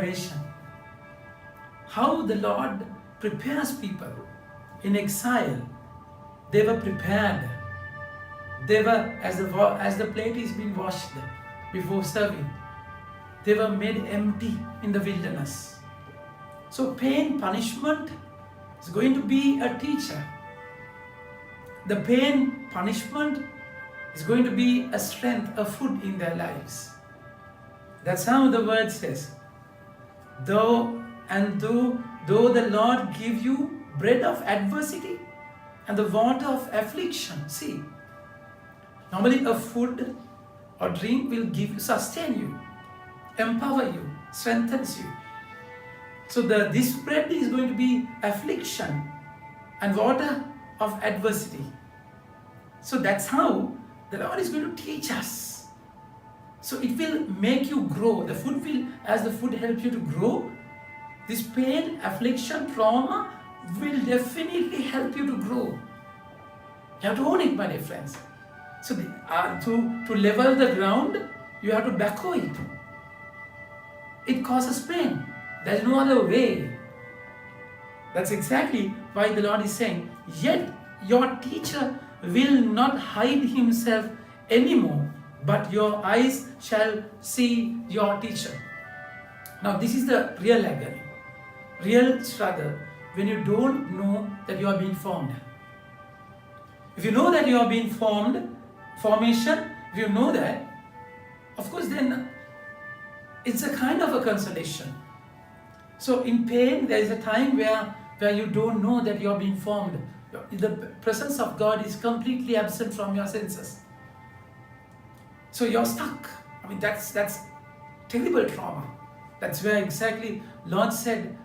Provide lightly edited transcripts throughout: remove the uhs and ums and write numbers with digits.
preparation. How the Lord prepares people in exile. They were prepared. They were, as the plate is being washed before serving, they were made empty in the wilderness. So pain, punishment is going to be a teacher. The pain, punishment is going to be a strength, a food in their lives. That's how the word says. Though the Lord give you bread of adversity and the water of affliction. See, normally a food or drink will sustain you, empower you, strengthens you. So this bread is going to be affliction and water of adversity. So that's how the Lord is going to teach us. So it will make you grow. The food will, as the food helps you to grow, this pain, affliction, trauma will definitely help you to grow. You have to own it, my dear friends. So to level the ground, you have to backhoe it. It causes pain. There is no other way. That's exactly why the Lord is saying, yet your teacher will not hide himself anymore, but your eyes shall see your teacher. Now this is the real agony, real struggle, when you don't know that you are being formed. If you know that you are being formed, formation, if you know that, of course then it's a kind of a consolation. So in pain, there is a time where you don't know that you are being formed. The presence of God is completely absent from your senses. So you're stuck. I mean, that's terrible trauma. That's where exactly Lord said,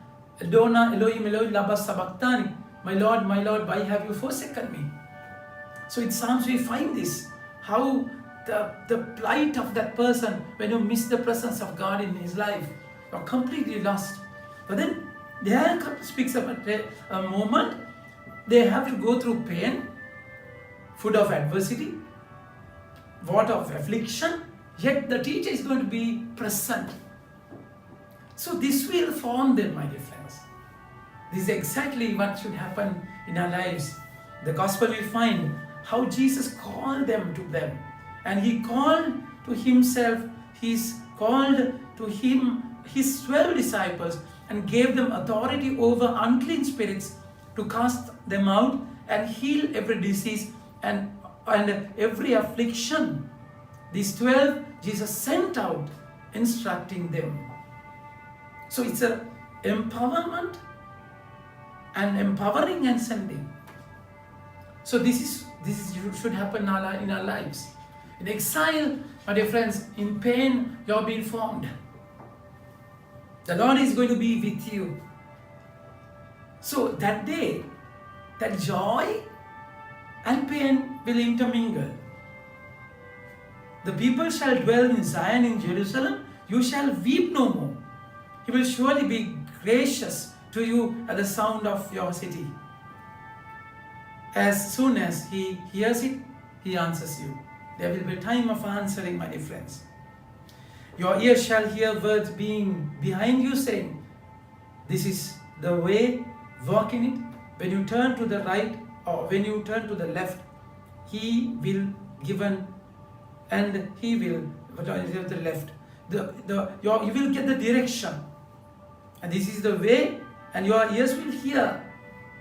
Adonai Elohim Elohim lama sabachthani. My Lord, why have you forsaken me? So in Psalms we find this, how the plight of that person when you miss the presence of God in his life, you're completely lost. But then there speaks about a moment they have to go through pain, food of adversity, water of affliction, yet the teacher is going to be present. So this will form them, my dear friends. This is exactly what should happen in our lives. The gospel we find how Jesus called them to them. And he called to himself, he's called to him his 12 disciples and gave them authority over unclean spirits to cast them out and heal every disease and every affliction. These 12 Jesus sent out instructing them. So it's a empowerment and empowering and sending. So this should happen in our lives. In exile, my dear friends, in pain, you are being formed. The Lord is going to be with you. So that day, that joy and pain will intermingle. The people shall dwell in Zion in Jerusalem. You shall weep no more. He will surely be gracious to you at the sound of your city. As soon as he hears it, he answers you. There will be a time of answering, my dear friends. Your ears shall hear words being behind you saying, this is the way, walk in it. When you turn to the right or when you turn to the left, he will given and he will, what is the left? You will get the direction. And this is the way, and your ears will hear.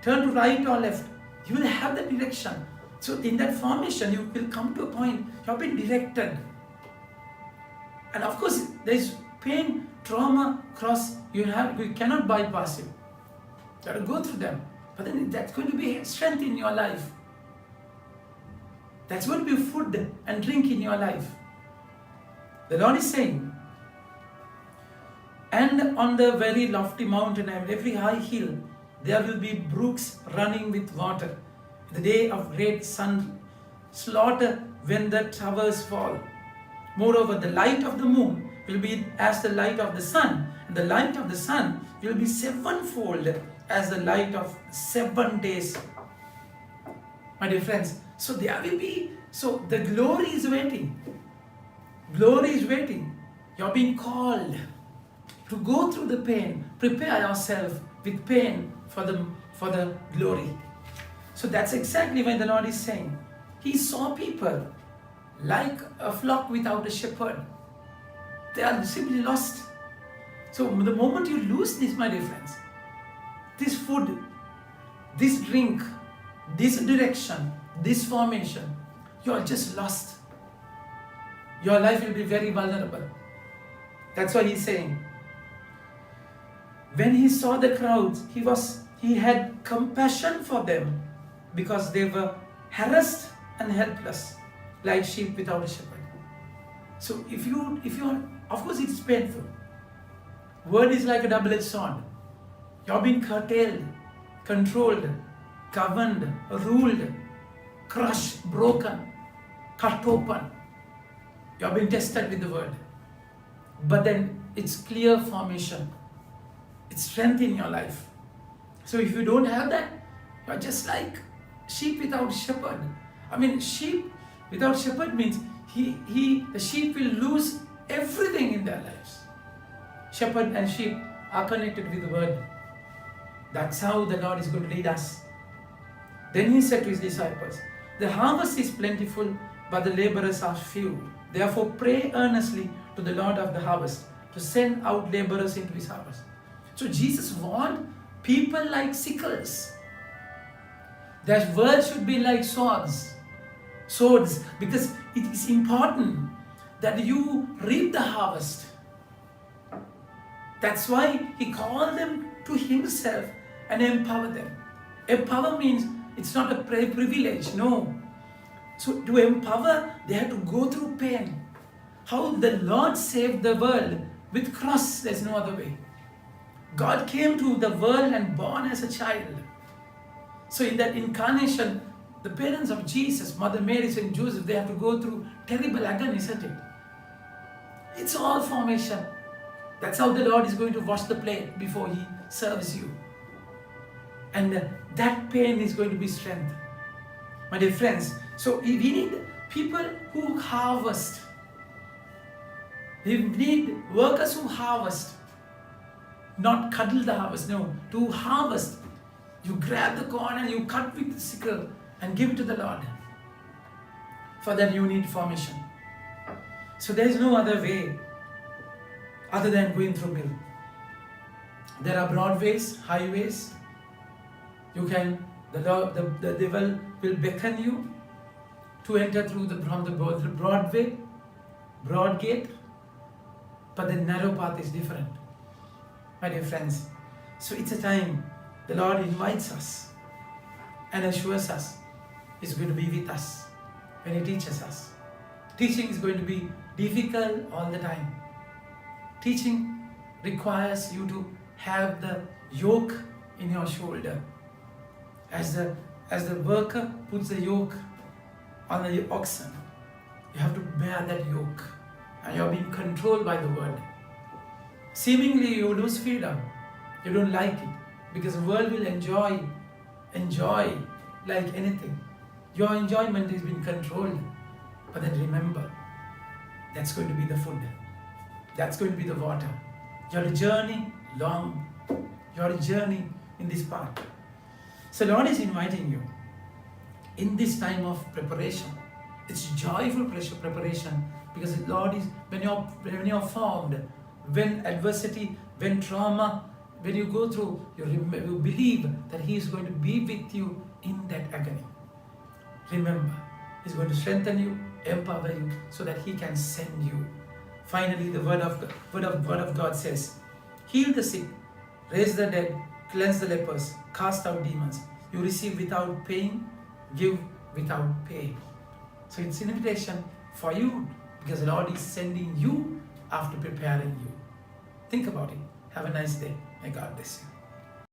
Turn to right or left. You will have the direction. So in that formation, you will come to a point, you have been directed. And of course, there is pain, trauma, cross, you cannot bypass it. You have to go through them. But then that's going to be strength in your life. That's going to be food and drink in your life. The Lord is saying, and on the very lofty mountain and every high hill, there will be brooks running with water. The day of great sun slaughter when the towers fall. Moreover, the light of the moon will be as the light of the sun, and the light of the sun will be sevenfold as the light of 7 days. My dear friends, so there will be, so the glory is waiting. Glory is waiting. You're being called. to go through the pain, prepare yourself with pain for the glory. So that's exactly what the Lord is saying. He saw people like a flock without a shepherd. They are simply lost. So the moment you lose this, my dear friends, this food, this drink, this direction, this formation, you are just lost. Your life will be very vulnerable. That's what he's saying. When he saw the crowds, he had compassion for them because they were harassed and helpless, like sheep without a shepherd. So if you are, of course it's painful. Word is like a double-edged sword. You're being curtailed, controlled, governed, ruled, crushed, broken, cut open. You're being tested with the word. But then it's clear formation. It's strength in your life. So if you don't have that, you're just like sheep without shepherd. I mean, sheep without shepherd means the sheep will lose everything in their lives. Shepherd and sheep are connected with the word. That's how the Lord is going to lead us. Then he said to his disciples, the harvest is plentiful, but the laborers are few. Therefore pray earnestly to the Lord of the harvest to send out laborers into his harvest. So Jesus wants people like sickles. Their words should be like swords, because it is important that you reap the harvest. That's why he called them to himself and empower them. Empower means it's not a privilege, no. So to empower, they had to go through pain. How the Lord saved the world with cross, there's no other way. God came to the world and born as a child. So in that incarnation, the parents of Jesus, Mother Mary and Joseph, they have to go through terrible agony, isn't it? It's all formation. That's how the Lord is going to wash the plate before he serves you. And that pain is going to be strength. My dear friends, so we need people who harvest. We need workers who harvest. Not cuddle the harvest, no. To harvest. You grab the corn and you cut with the sickle and give it to the Lord. For that you need formation. So there is no other way other than going through mill. There are broad ways, highways. You can, the devil will beckon you to enter through from the broad way, broad gate, but the narrow path is different. My dear friends, so it's a time the Lord invites us and assures us He's going to be with us when He teaches us. Teaching is going to be difficult all the time. Teaching requires you to have the yoke in your shoulder. As the worker puts the yoke on the oxen, you have to bear that yoke, and you're being controlled by the word. Seemingly you lose freedom. You don't like it because the world will enjoy like anything. Your enjoyment is being controlled. But then remember, that's going to be the food. That's going to be the water. Your journey long. Your journey in this path. So Lord is inviting you in this time of preparation. It's joyful preparation because the Lord is, when you're formed, when adversity, when trauma, when you go through, you believe that He is going to be with you in that agony. Remember, He's going to strengthen you, empower you, so that He can send you. Finally, the word of God says, heal the sick, raise the dead, cleanse the lepers, cast out demons. You receive without paying, give without pay. So it's an invitation for you because the Lord is sending you after preparing you. Think about it. Have a nice day. May God bless you.